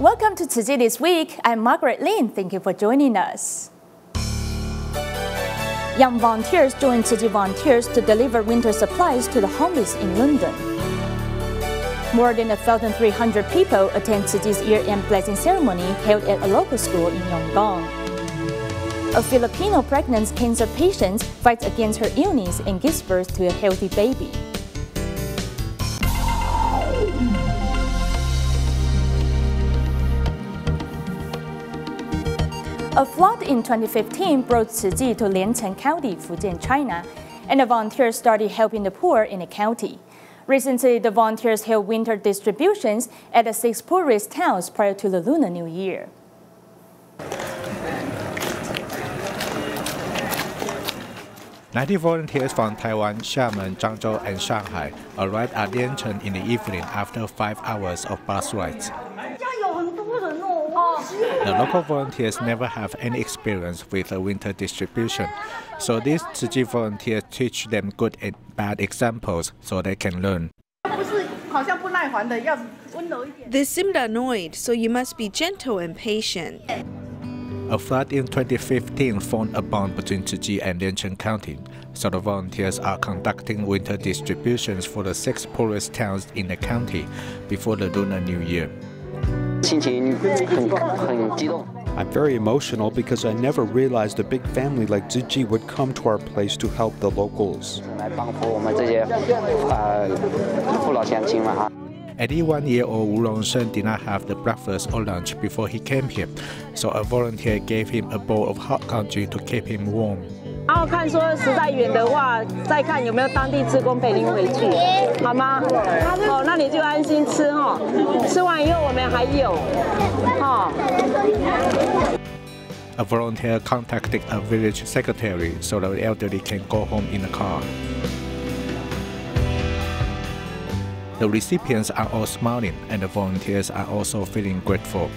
Welcome to Tzu Chi This Week. I'm Margaret Lin. Thank you for joining us. Young volunteers joined Tzu Chi volunteers to deliver winter supplies to the homeless in London. More than 1,300 people attend Tzu Chi's year-end blessing ceremony held at a local school in Yangon. A Filipino pregnant cancer patient fights against her illness and gives birth to a healthy baby. A flood in 2015 brought Tzu Chi to Liancheng County, Fujian, China, and the volunteers started helping the poor in the county. Recently, the volunteers held winter distributions at the 6 poorest towns prior to the Lunar New Year. "90 volunteers from Taiwan, Xiamen, Zhangzhou, and Shanghai arrived at Liancheng in the evening after 5 hours of bus rides. The local volunteers never have any experience with a winter distribution, so these Tzu Chi volunteers teach them good and bad examples so they can learn. They seemed annoyed, so you must be gentle and patient. A flood in 2015 formed a bond between Tzu Chi and Liancheng County, so the volunteers are conducting winter distributions for the 6 poorest towns in the county before the Lunar New Year. I'm very emotional because I never realized a big family like Tzu Chi would come to our place to help the locals. 81-year-old Wu Rongsheng did not have the breakfast or lunch before he came here, so a volunteer gave him a bowl of hot congee to keep him warm. 然后看说实在远的话，再看有没有当地志工陪您回去，好吗？哦，那你就安心吃哦。吃完以后我们还有，哦。A volunteer contacted a village secretary so the elderly can go home in a car. The recipients are all smiling, and the volunteers are also feeling grateful.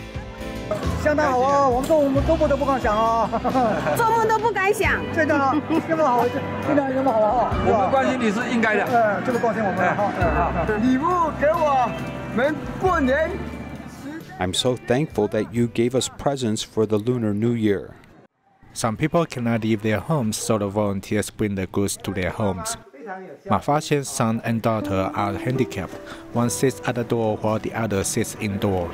相当好哦，我们都不敢想啊，做梦都不敢想。真的啊，这么好，非常这么好了啊！我们关心你是应该的，这么关心我们了哈。礼物给我们过年。I'm so thankful that you gave us presents for the Lunar New Year. Some people cannot leave their homes, so the volunteers bring the goods to their homes. Ma Faxian's son and daughter are handicapped. One sits at the door while the other sits indoor.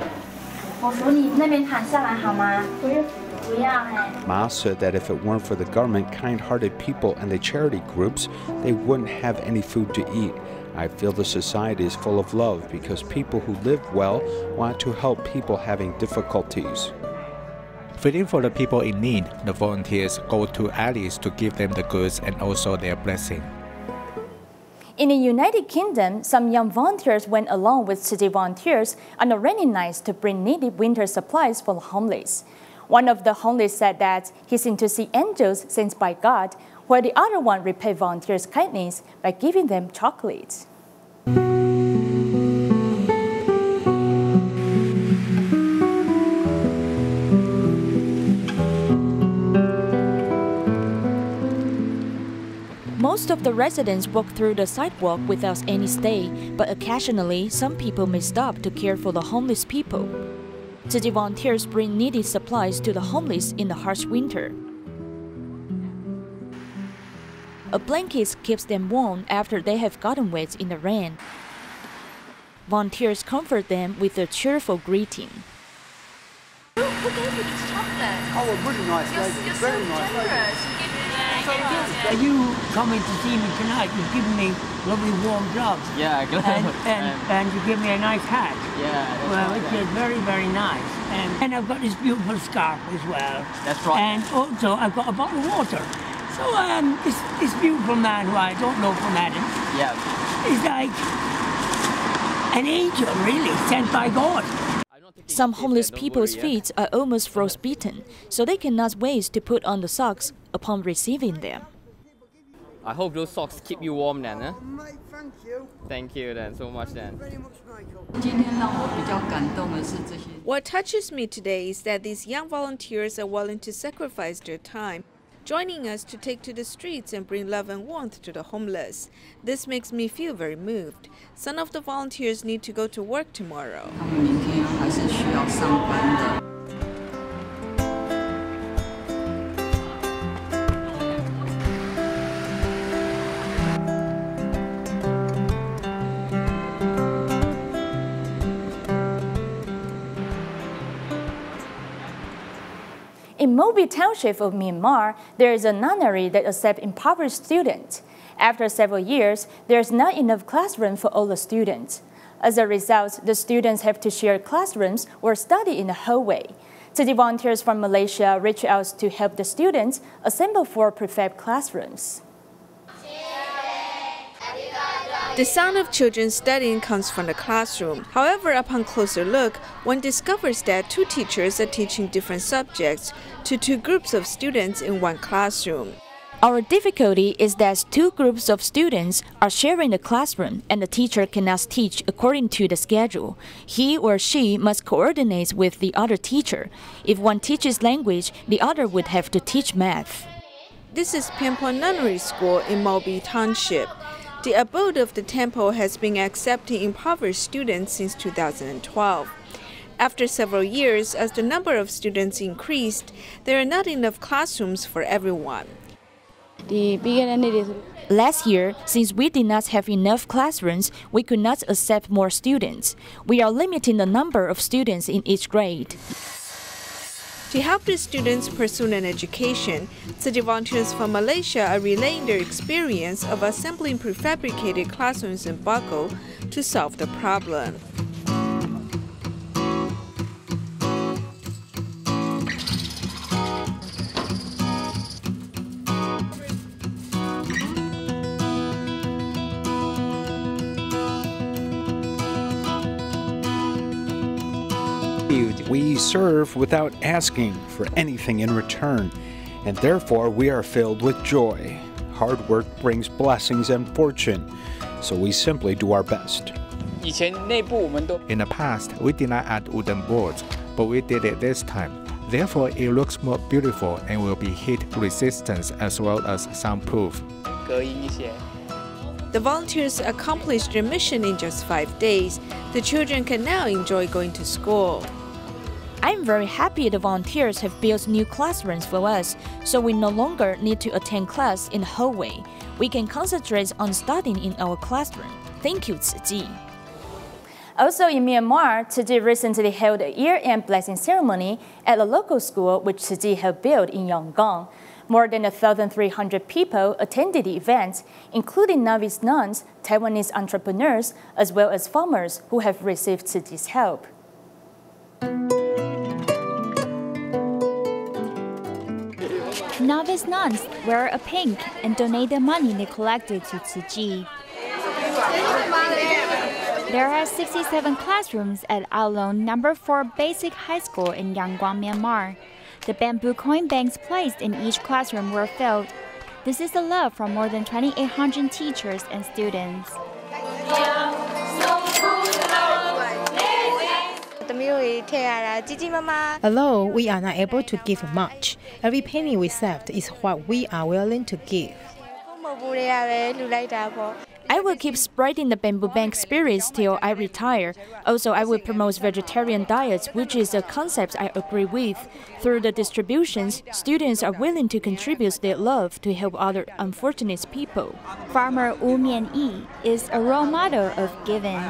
Ma said that if it weren't for the government, kind-hearted people, and the charity groups, they wouldn't have any food to eat. I feel the society is full of love because people who live well want to help people having difficulties. Feeling for the people in need, the volunteers go to alleys to give them the goods and also their blessing. In the United Kingdom, some young volunteers went along with Tzu Chi volunteers on a rainy night to bring needed winter supplies for the homeless. One of the homeless said that he seemed to see angels sent by God, while the other one repaid volunteers' kindness by giving them chocolates. Most of the residents walk through the sidewalk without any stay, but occasionally some people may stop to care for the homeless people. Tzu Chi volunteers bring needed supplies to the homeless in the harsh winter. A blanket keeps them warm after they have gotten wet in the rain. Volunteers comfort them with a cheerful greeting. Who gave you this chocolate? Oh, really nice. You're so generous. You coming to see me tonight, you've given me lovely warm gloves. Yeah, and you give me a nice hat. Yeah, well, which is very, very nice. And I've got this beautiful scarf as well. That's right. And also I've got a bottle of water. So this beautiful man who I don't know from Adam, is like an angel, really, sent by God. Some homeless people's feet are almost frostbitten, so they cannot wait to put on the socks upon receiving them. I hope those socks keep you warm then, huh? Thank you then, so much then. What touches me today is that these young volunteers are willing to sacrifice their time. joining us to take to the streets and bring love and warmth to the homeless. This makes me feel very moved. Some of the volunteers need to go to work tomorrow. In Mobi Township of Myanmar, there is a nunnery that accepts impoverished students. After several years, there is not enough classroom for all the students. As a result, the students have to share classrooms or study in the hallway. Tzu Chi volunteers from Malaysia reach out to help the students assemble 4 prefab classrooms. The sound of children studying comes from the classroom. However, upon closer look, one discovers that 2 teachers are teaching different subjects to 2 groups of students in one classroom. Our difficulty is that 2 groups of students are sharing the classroom and the teacher cannot teach according to the schedule. He or she must coordinate with the other teacher. If one teaches language, the other would have to teach math. This is Pianpon Nunnery School in Mobi Township. The abode of the temple has been accepting impoverished students since 2012. After several years, as the number of students increased, there are not enough classrooms for everyone. Last year, since we did not have enough classrooms, we could not accept more students. We are limiting the number of students in each grade. To help the students pursue an education, Tzu Chi volunteers from Malaysia are relaying their experience of assembling prefabricated classrooms in Bago to solve the problem. We serve without asking for anything in return, and therefore we are filled with joy. Hard work brings blessings and fortune, so we simply do our best. In the past, we did not add wooden boards, but we did it this time. Therefore, it looks more beautiful and will be heat resistant as well as soundproof. The volunteers accomplished their mission in just 5 days. The children can now enjoy going to school. I'm very happy the volunteers have built new classrooms for us, so we no longer need to attend class in the hallway. We can concentrate on studying in our classroom. Thank you, Tzu Chi. Also in Myanmar, Tzu Chi recently held a year-end blessing ceremony at a local school which Tzu Chi had built in Yangon. More than 1,300 people attended the event, including novice nuns, Taiwanese entrepreneurs, as well as farmers who have received Tzu Chi's help. Novice nuns wear a pink and donate the money they collected to Tzu Chi. There are 67 classrooms at Alon No. 4 Basic High School in Yangon, Myanmar. The bamboo coin banks placed in each classroom were filled. This is the love from more than 2,800 teachers and students. Although we are not able to give much, every penny we saved is what we are willing to give. I will keep spreading the bamboo bank spirits till I retire. Also, I will promote vegetarian diets, which is a concept I agree with. Through the distributions, students are willing to contribute their love to help other unfortunate people. Farmer Wu Mian-yi is a role model of giving.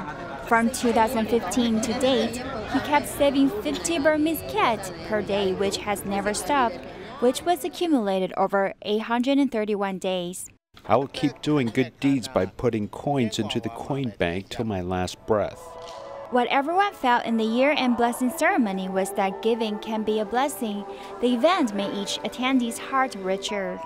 From 2015 to date, he kept saving 50 Burmese cats per day, which has never stopped, which was accumulated over 831 days. I will keep doing good deeds by putting coins into the coin bank till my last breath. What everyone felt in the year-end blessing ceremony was that giving can be a blessing. The event made each attendee's heart richer.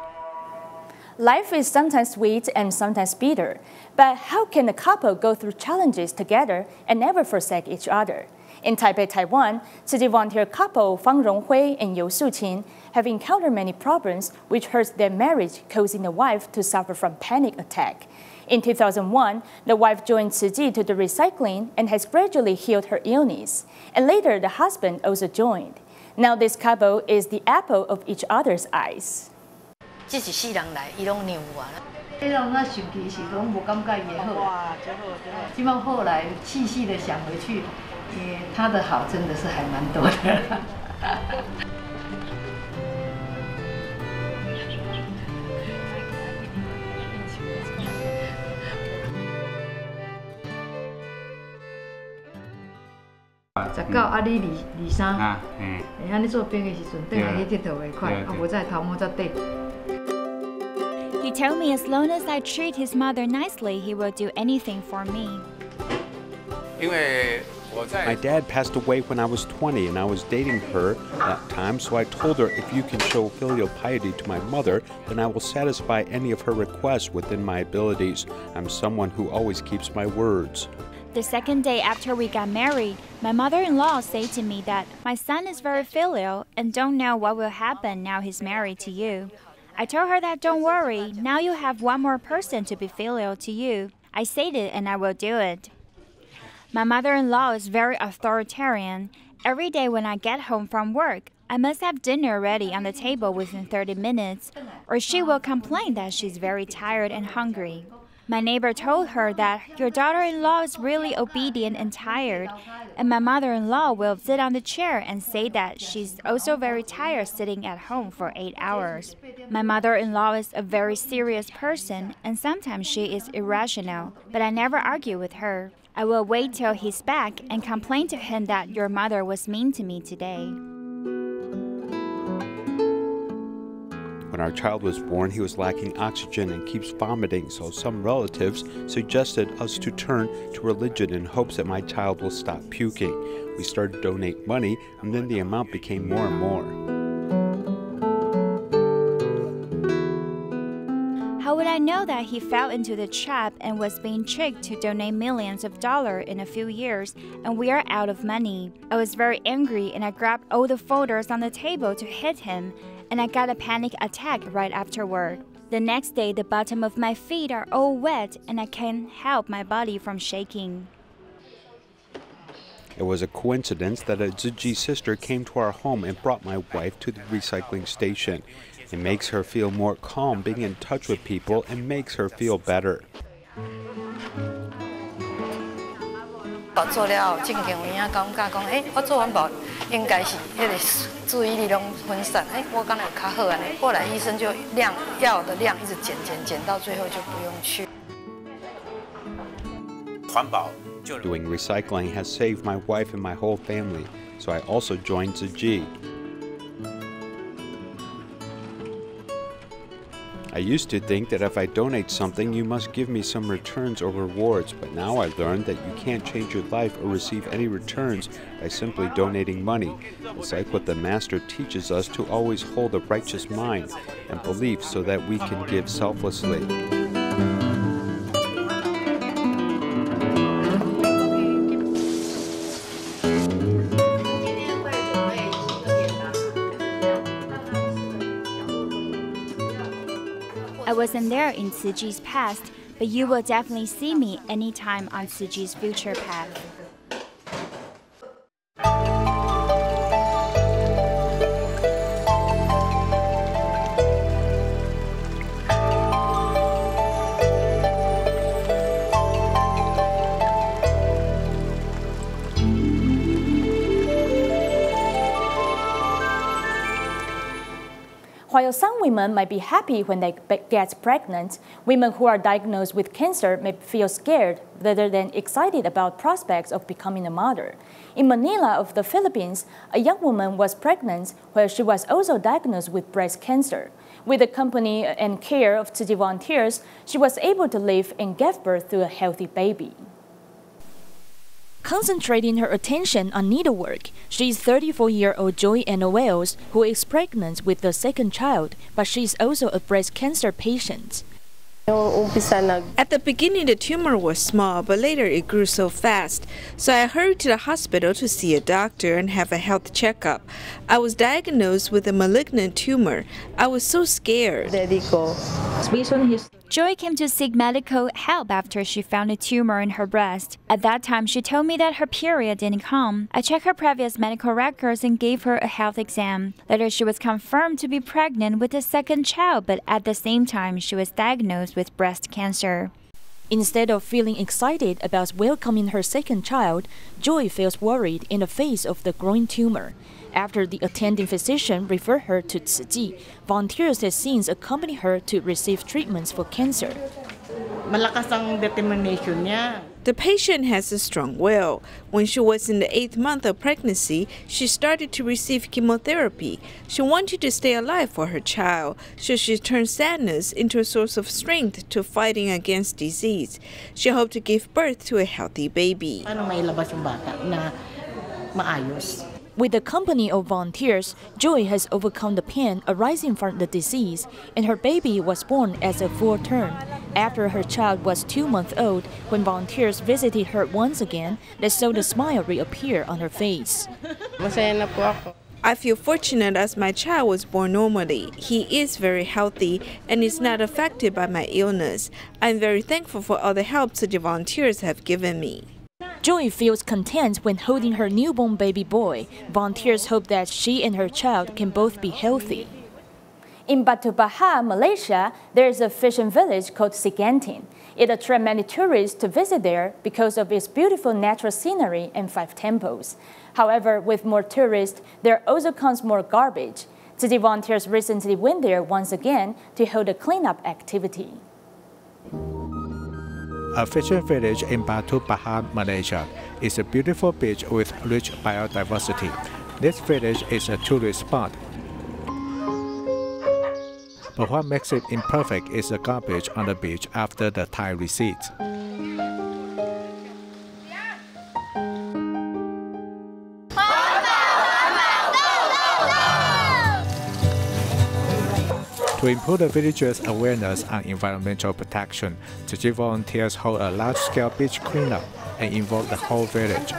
Life is sometimes sweet and sometimes bitter, but how can a couple go through challenges together and never forsake each other? In Taipei, Taiwan, Tzu Chi volunteer couple Fang Ronghui and You Suqin have encountered many problems which hurt their marriage, causing the wife to suffer from panic attack. In 2001, the wife joined Tzu Chi to the recycling and has gradually healed her illness. And later, the husband also joined. Now this couple is the apple of each other's eyes. 只是世人来，伊拢让我啦。迄种那想起是拢无感觉伊会好。哇，真好真好。希望后来细细的想回去，他的好真的是还蛮多的。19啊，你23啊，安尼做兵的时阵，等下去佚佗会快，啊，无再头毛再短。He told me as long as I treat his mother nicely, he will do anything for me. My dad passed away when I was 20 and I was dating her that time, so I told her if you can show filial piety to my mother, then I will satisfy any of her requests within my abilities. I'm someone who always keeps my words. The second day after we got married, my mother-in-law said to me that my son is very filial and don't know what will happen now he's married to you. I told her that don't worry, now you have one more person to be filial to you. I said it and I will do it. My mother-in-law is very authoritarian. Every day when I get home from work, I must have dinner ready on the table within 30 minutes, or she will complain that she's very tired and hungry. My neighbor told her that your daughter-in-law is really obedient and tired, and my mother-in-law will sit on the chair and say that she's also very tired sitting at home for 8 hours. My mother-in-law is a very serious person, and sometimes she is irrational, but I never argue with her. I will wait till he's back and complain to him that your mother was mean to me today. When our child was born, he was lacking oxygen and keeps vomiting, so some relatives suggested us to turn to religion in hopes that my child will stop puking. We started to donate money, and then the amount became more and more. How would I know that he fell into the trap and was being tricked to donate millions of dollars in a few years, and we are out of money? I was very angry and I grabbed all the folders on the table to hit him, and I got a panic attack right afterward. The next day, the bottom of my feet are all wet and I can't help my body from shaking. It was a coincidence that a Tzu Chi sister came to our home and brought my wife to the recycling station. It makes her feel more calm being in touch with people and makes her feel better. 做了后，正经有影感觉讲，我做完保应该是迄个注意力拢分散，我感觉较好安尼。后来医生就药的量一直减到最后就不用去。Doing recycling has saved my wife and my whole family, so I also joined Tzu Chi. I used to think that if I donate something, you must give me some returns or rewards, but now I learned that you can't change your life or receive any returns by simply donating money. It's like what the Master teaches us to always hold a righteous mind and belief so that we can give selflessly. I wasn't there in Tzu Chi's past, but you will definitely see me anytime on Tzu Chi's future path. While some women might be happy when they get pregnant, women who are diagnosed with cancer may feel scared rather than excited about prospects of becoming a mother. In Manila of the Philippines, a young woman was pregnant while she was also diagnosed with breast cancer. With the company and care of Tzu Chi volunteers, she was able to live and give birth to a healthy baby. Concentrating her attention on needlework, she is 34-year-old Joy Anna Wells, who is pregnant with the second child, but she is also a breast cancer patient. At the beginning, the tumor was small, but later it grew so fast. So I hurried to the hospital to see a doctor and have a health checkup. I was diagnosed with a malignant tumor. I was so scared. Joy came to seek medical help after she found a tumor in her breast. At that time, she told me that her period didn't come. I checked her previous medical records and gave her a health exam. Later, she was confirmed to be pregnant with a second child, but at the same time, she was diagnosed with breast cancer. Instead of feeling excited about welcoming her second child, Joy feels worried in the face of the growing tumor. After the attending physician referred her to Tzu Chi, volunteers have since accompanied her to receive treatments for cancer. The patient has a strong will. When she was in the 8th month of pregnancy, she started to receive chemotherapy. She wanted to stay alive for her child, so she turned sadness into a source of strength to fighting against disease. She hoped to give birth to a healthy baby. With the company of volunteers, Joy has overcome the pain arising from the disease, and her baby was born as a full term. After her child was 2 months old, when volunteers visited her once again, they saw the smile reappear on her face. I feel fortunate as my child was born normally. He is very healthy and is not affected by my illness. I'm very thankful for all the help the volunteers have given me. Joy feels content when holding her newborn baby boy. Volunteers hope that she and her child can both be healthy. In Batu Pahat, Malaysia, there is a fishing village called Sigantin. It attracts many tourists to visit there because of its beautiful natural scenery and 5 temples. However, with more tourists, there also comes more garbage. Tzu Chi volunteers recently went there once again to hold a cleanup activity. A fishing village in Batu Pahat, Malaysia, is a beautiful beach with rich biodiversity. This village is a tourist spot. But what makes it imperfect is the garbage on the beach after the tide recedes. To improve the villagers' awareness on environmental protection, Tzu Chi volunteers hold a large-scale beach cleanup and involve the whole village.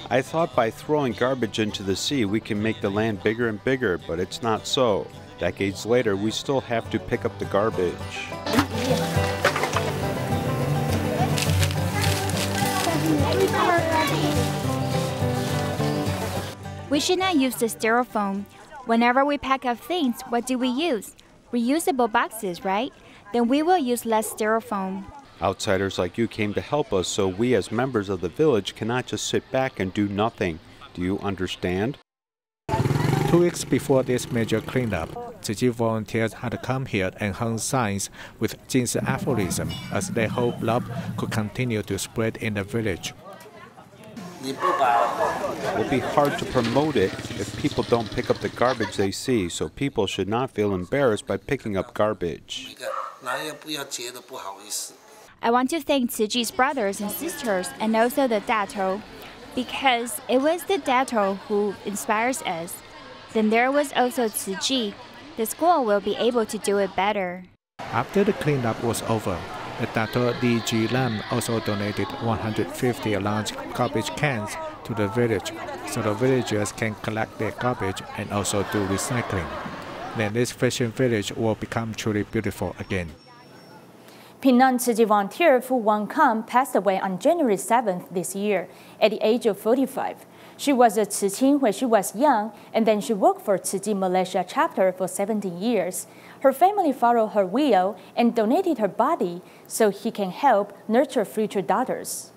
I thought by throwing garbage into the sea we can make the land bigger and bigger, but it's not so. Decades later, we still have to pick up the garbage. We should not use the styrofoam. Whenever we pack up things, what do we use? Reusable boxes, right? Then we will use less styrofoam. Outsiders like you came to help us, so we as members of the village cannot just sit back and do nothing. Do you understand? 2 weeks before this major cleanup, Tzu Chi volunteers had come here and hung signs with Jin's aphorism, as they hope love could continue to spread in the village. It will be hard to promote it if people don't pick up the garbage they see, so people should not feel embarrassed by picking up garbage. I want to thank Tzu Chi's brothers and sisters and also the Dato, because it was the Dato who inspires us. Then there was also Tzu Chi. The school will be able to do it better. After the cleanup was over, the Dato Di Ji Lam also donated 150 large garbage cans to the village, so the villagers can collect their garbage and also do recycling. Then this fishing village will become truly beautiful again. Penang Tzu Chi volunteer Fu Wan Kam passed away on January 7th this year at the age of 45. She was a Tzu Chi when she was young, and then she worked for Tzu Chi Malaysia chapter for 17 years. Her family followed her will and donated her body so he can help nurture future daughters.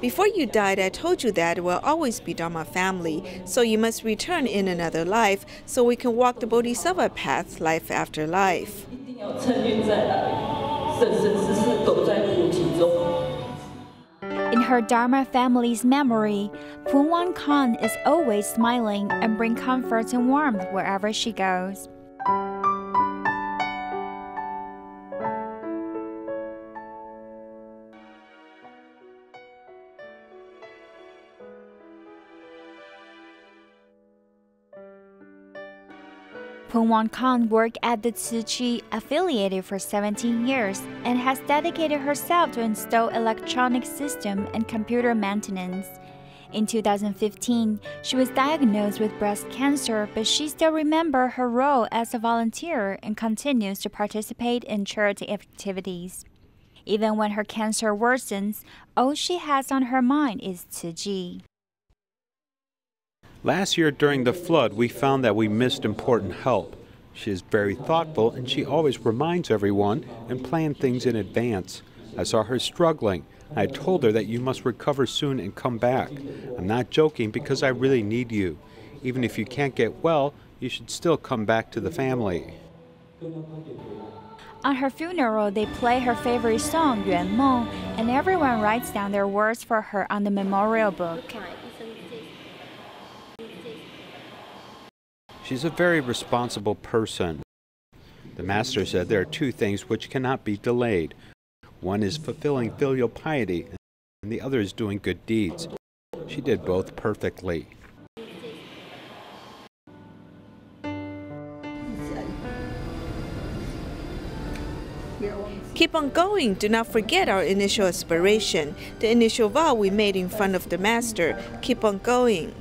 Before you died, I told you that we'll always be Dharma family, so you must return in another life so we can walk the Bodhisattva path life after life. In her Dharma family's memory, Phu Wan Khan is always smiling and brings comfort and warmth wherever she goes. Pung Wan Khan worked at the Tzu Chi affiliated for 17 years and has dedicated herself to install electronic system and computer maintenance. In 2015, she was diagnosed with breast cancer, but she still remembers her role as a volunteer and continues to participate in charity activities. Even when her cancer worsens, all she has on her mind is Tzu Chi. Last year during the flood, we found that we missed important help. She is very thoughtful and she always reminds everyone and plans things in advance. I saw her struggling. I told her that you must recover soon and come back. I'm not joking because I really need you. Even if you can't get well, you should still come back to the family. On her funeral, they play her favorite song, 圆梦, and everyone writes down their words for her on the memorial book. She's a very responsible person. The Master said there are two things which cannot be delayed. One is fulfilling filial piety, and the other is doing good deeds. She did both perfectly. Keep on going. Do not forget our initial aspiration, the initial vow we made in front of the Master. Keep on going.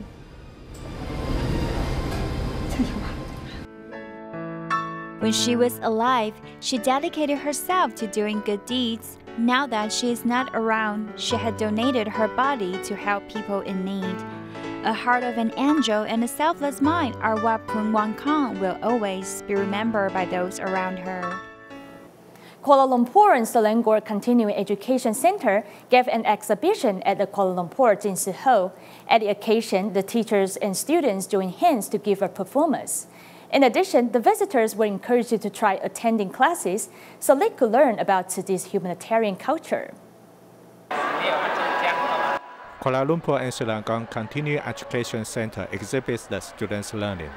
When she was alive, she dedicated herself to doing good deeds. Now that she is not around, she had donated her body to help people in need. A heart of an angel and a selfless mind are what Pung Wan Khan will always be remembered by those around her. Kuala Lumpur and Selangor Continuing Education Center gave an exhibition at the Kuala Lumpur Jinsi Ho. At the occasion, the teachers and students joined hands to give a performance. In addition, the visitors were encouraged to try attending classes so they could learn about Tzu Chi's humanitarian culture. Kuala Lumpur and Yangon Continuing Education Center exhibits the students' learning.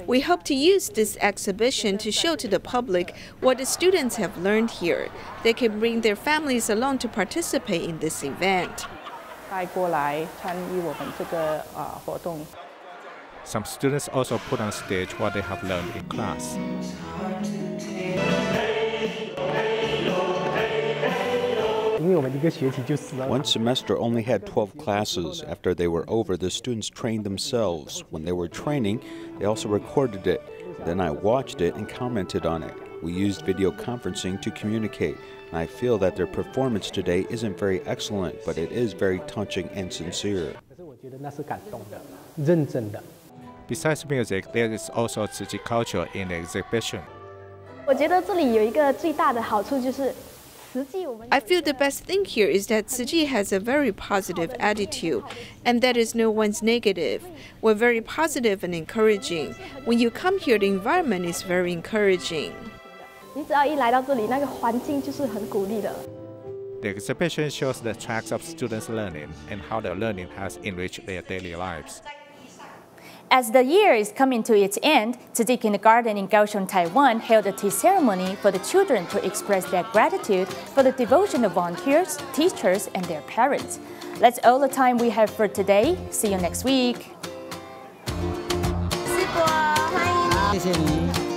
We hope to use this exhibition to show to the public what the students have learned here. They can bring their families along to participate in this event. Some students also put on stage what they have learned in class. One semester only had 12 classes. After they were over, the students trained themselves. When they were training, they also recorded it. Then I watched it and commented on it. We used video conferencing to communicate. And I feel that their performance today isn't very excellent, but it is very touching and sincere. Besides music, there is also Tzu Chi culture in the exhibition. I feel the best thing here is that Tzu Chi has a very positive attitude, and that is no one's negative. We're very positive and encouraging. When you come here, the environment is very encouraging. The exhibition shows the tracks of students' learning and how their learning has enriched their daily lives. As the year is coming to its end, Tzu Chi Kindergarten in Kaohsiung, Taiwan held a tea ceremony for the children to express their gratitude for the devotion of volunteers, teachers, and their parents. That's all the time we have for today. See you next week. 师伯，欢迎你。谢谢你。